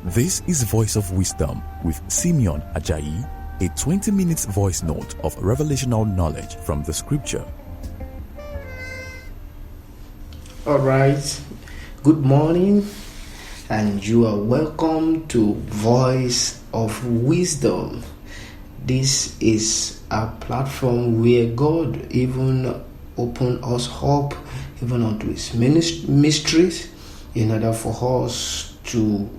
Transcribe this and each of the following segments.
This is Voice of Wisdom with Simeon Ajayi, a 20-minute voice note of revelational knowledge from the scripture. All right, good morning, and you are welcome to Voice of Wisdom. This is a platform where God even opened us up even unto His mysteries in order for us to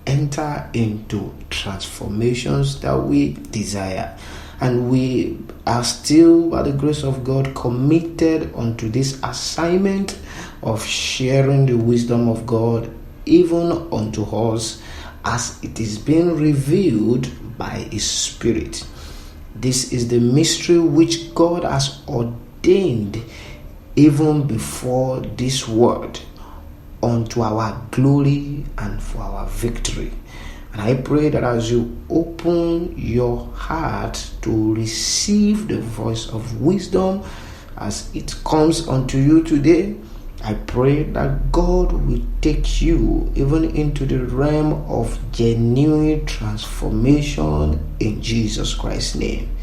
enter into transformations that we desire. And we are still, by the grace of God, committed unto this assignment of sharing the wisdom of God even unto us as it is being revealed by His Spirit. This is the mystery which God has ordained even before this word, unto our glory and for our victory. And I pray that as you open your heart to receive the voice of wisdom as it comes unto you today, I pray that God will take you even into the realm of genuine transformation in Jesus Christ's name.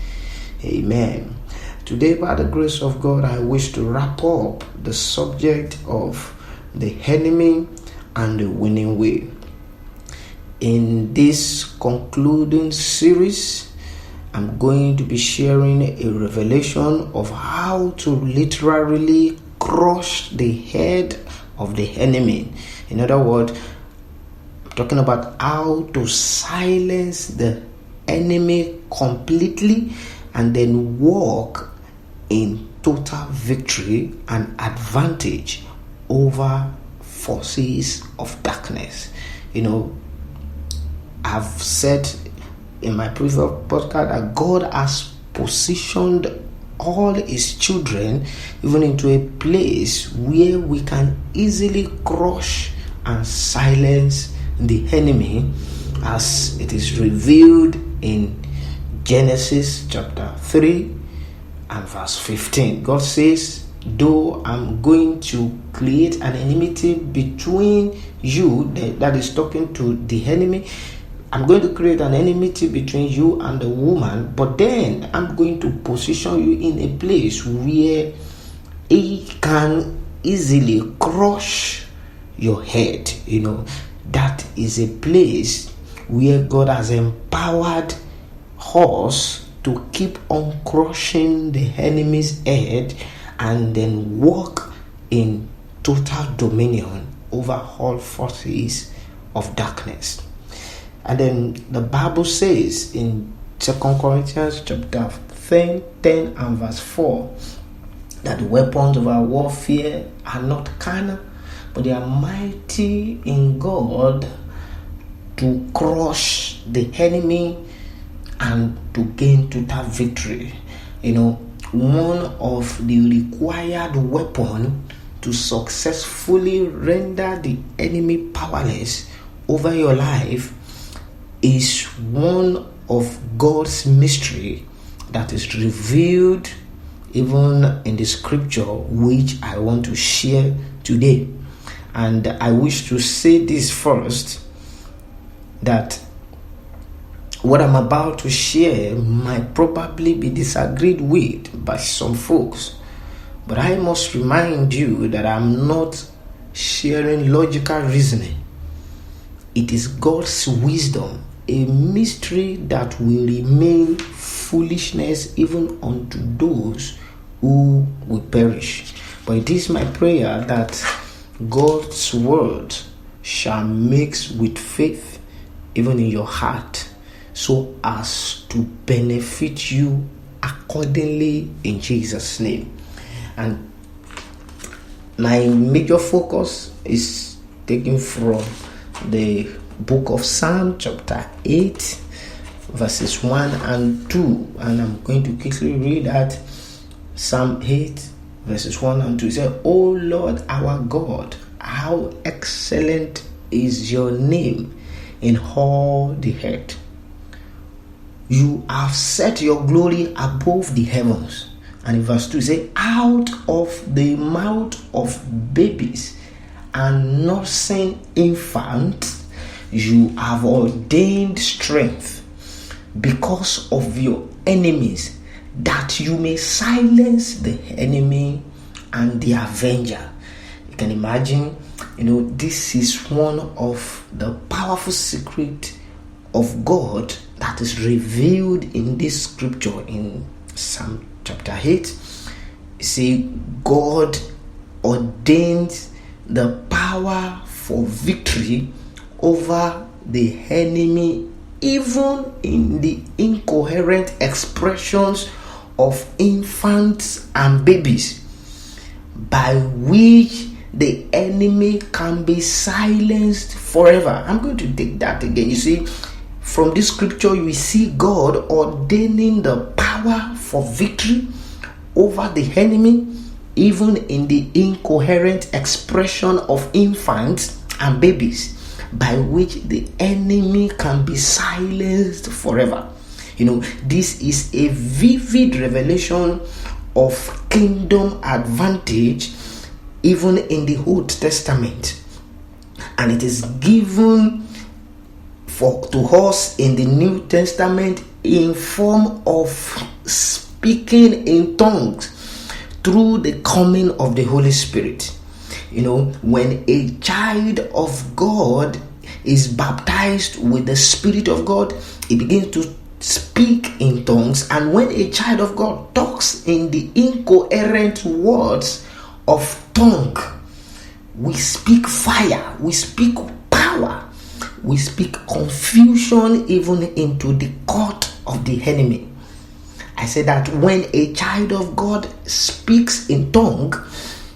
Amen. Today, by the grace of God, I wish to wrap up the subject of the enemy and the winning way. In this concluding series, I'm going to be sharing a revelation of how to literally crush the head of the enemy. In other words, I'm talking about how to silence the enemy completely and then walk in total victory and advantage over forces of darkness. I've said in my previous podcast that God has positioned all His children even into a place where we can easily crush and silence the enemy, as it is revealed in Genesis chapter 3 and verse 15. God says, though I'm going to create an enmity between you, that is talking to the enemy, I'm going to create an enmity between you and the woman, but then I'm going to position you in a place where he can easily crush your head. That is a place where God has empowered us to keep on crushing the enemy's head and then walk in total dominion over all forces of darkness. And then the Bible says in 2 Corinthians chapter 10 and verse 4 that the weapons of our warfare are not carnal, but they are mighty in God to crush the enemy and to gain total victory. One of the required weapon to successfully render the enemy powerless over your life is one of God's mystery that is revealed even in the scripture, which I want to share today. And I wish to say this first, that what I'm about to share might probably be disagreed with by some folks, but I must remind you that I'm not sharing logical reasoning. It is God's wisdom, a mystery that will remain foolishness even unto those who will perish. But it is my prayer that God's word shall mix with faith even in your heart, so as to benefit you accordingly in Jesus' name. And my major focus is taken from the book of Psalm chapter 8 verses 1 and 2, and I'm going to quickly read that. Psalm 8 verses 1 and 2 says, O Lord our God, how excellent is your name in all the earth. You have set your glory above the heavens. And in verse 2 say, out of the mouth of babies and nursing infants, you have ordained strength because of your enemies, that you may silence the enemy and the avenger. You can imagine, this is one of the powerful secrets of God that is revealed in this scripture in Psalm chapter 8. You see, God ordains the power for victory over the enemy, even in the incoherent expressions of infants and babies, by which the enemy can be silenced forever. I'm going to take that again. You see, from this scripture, you see God ordaining the power for victory over the enemy, even in the incoherent expression of infants and babies, by which the enemy can be silenced forever. This is a vivid revelation of kingdom advantage, even in the Old Testament, and it is given to us in the New Testament in form of speaking in tongues through the coming of the Holy Spirit. When a child of God is baptized with the Spirit of God, he begins to speak in tongues. And when a child of God talks in the incoherent words of tongue, we speak fire, we speak power, we speak confusion even into the court of the enemy. I say that when a child of God speaks in tongue,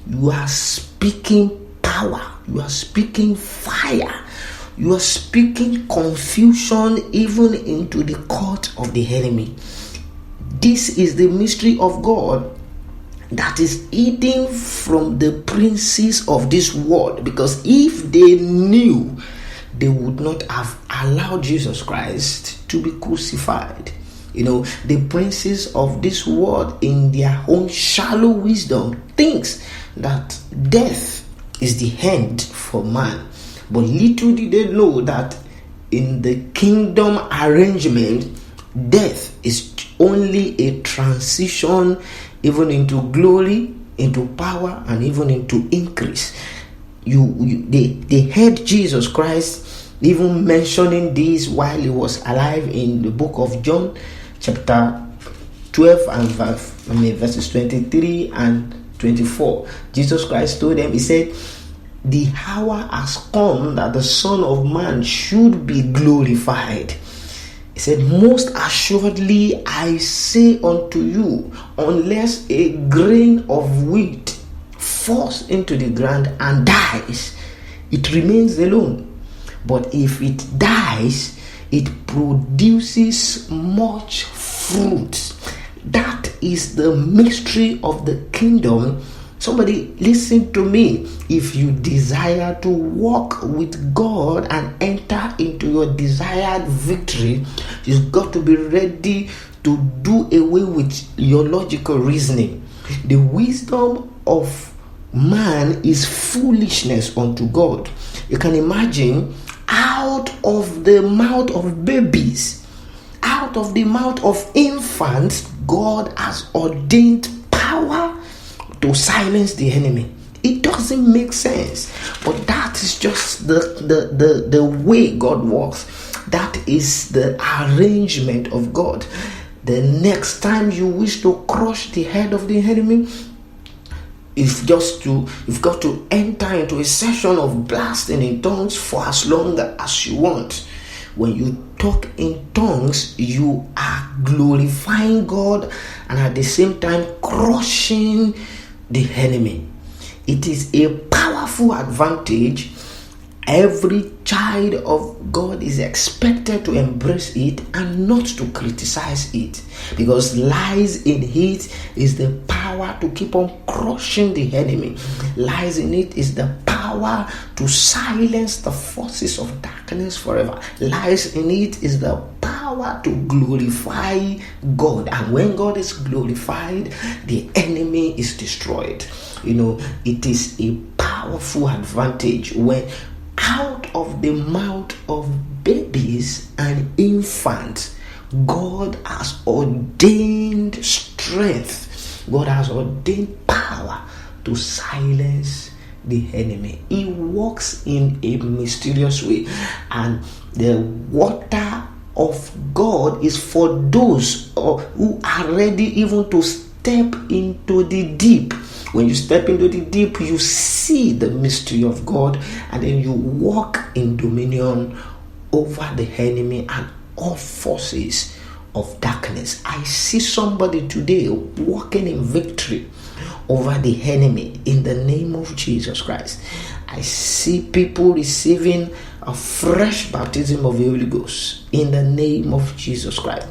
you are speaking power, you are speaking fire, you are speaking confusion even into the court of the enemy. This is the mystery of God that is hidden from the princes of this world, because if they knew, they would not have allowed Jesus Christ to be crucified. The princes of this world, in their own shallow wisdom, thinks that death is the end for man. But little did they know that in the kingdom arrangement, death is only a transition even into glory, into power, and even into increase. They heard Jesus Christ even mentioning this while he was alive in the book of John, chapter 12 and verses 23 and 24. Jesus Christ told them, he said, the hour has come that the Son of Man should be glorified. He said, most assuredly I say unto you, unless a grain of wheat falls into the ground and dies, it remains alone. But if it dies, it produces much fruit. That is the mystery of the kingdom. Somebody listen to me. If you desire to walk with God and enter into your desired victory, you've got to be ready to do away with your logical reasoning. The wisdom of man is foolishness unto God. You can imagine, out of the mouth of babies, out of the mouth of infants, God has ordained power to silence the enemy. It doesn't make sense, but that is just the way God works. That is the arrangement of God. The next time you wish to crush the head of the enemy, you've got to enter into a session of blasting in tongues for as long as you want. When you talk in tongues, you are glorifying God and at the same time crushing the enemy. It is a powerful advantage. Every child of God is expected to embrace it and not to criticize it, because lies in it is the power to keep on crushing the enemy. Lies in it is the power to silence the forces of darkness forever. Lies in it is the power to glorify God, and when God is glorified, the enemy is destroyed. It is a powerful advantage when out out of the mouth of babies and infants, God has ordained strength. God has ordained power to silence the enemy. He works in a mysterious way, and the water of God is for those who are ready even to step into the deep. When you step into the deep, you see the mystery of God, and then you walk in dominion over the enemy and all forces of darkness. I see somebody today walking in victory over the enemy in the name of Jesus Christ. I see people receiving a fresh baptism of the Holy Ghost in the name of Jesus Christ.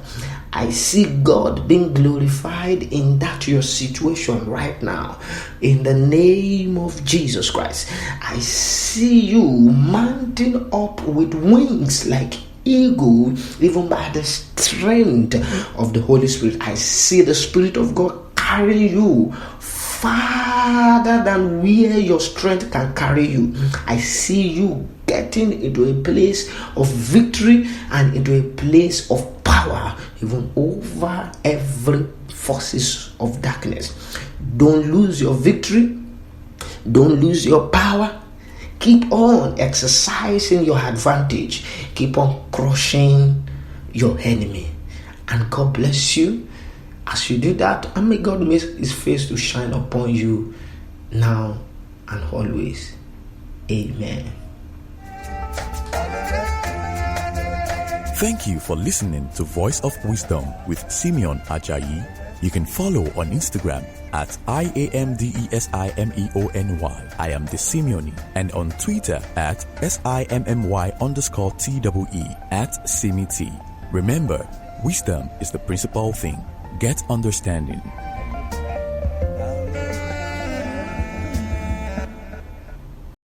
I see God being glorified in that your situation right now in the name of Jesus Christ. I see you mounting up with wings like eagle, even by the strength of the Holy Spirit. I see the Spirit of God carry you farther than where your strength can carry you. I see you getting into a place of victory and into a place of power, even over every forces of darkness. Don't lose your victory. Don't lose your power. Keep on exercising your advantage. Keep on crushing your enemy. And God bless you as you do that. And may God make his face to shine upon you now and always. Amen. Thank you for listening to Voice of Wisdom with Simeon Ajayi. You can follow on Instagram at IAMDESIMEONY. I am the Simeoni, and on Twitter at SIMMY_TWE at SimiT. Remember, wisdom is the principal thing. Get understanding.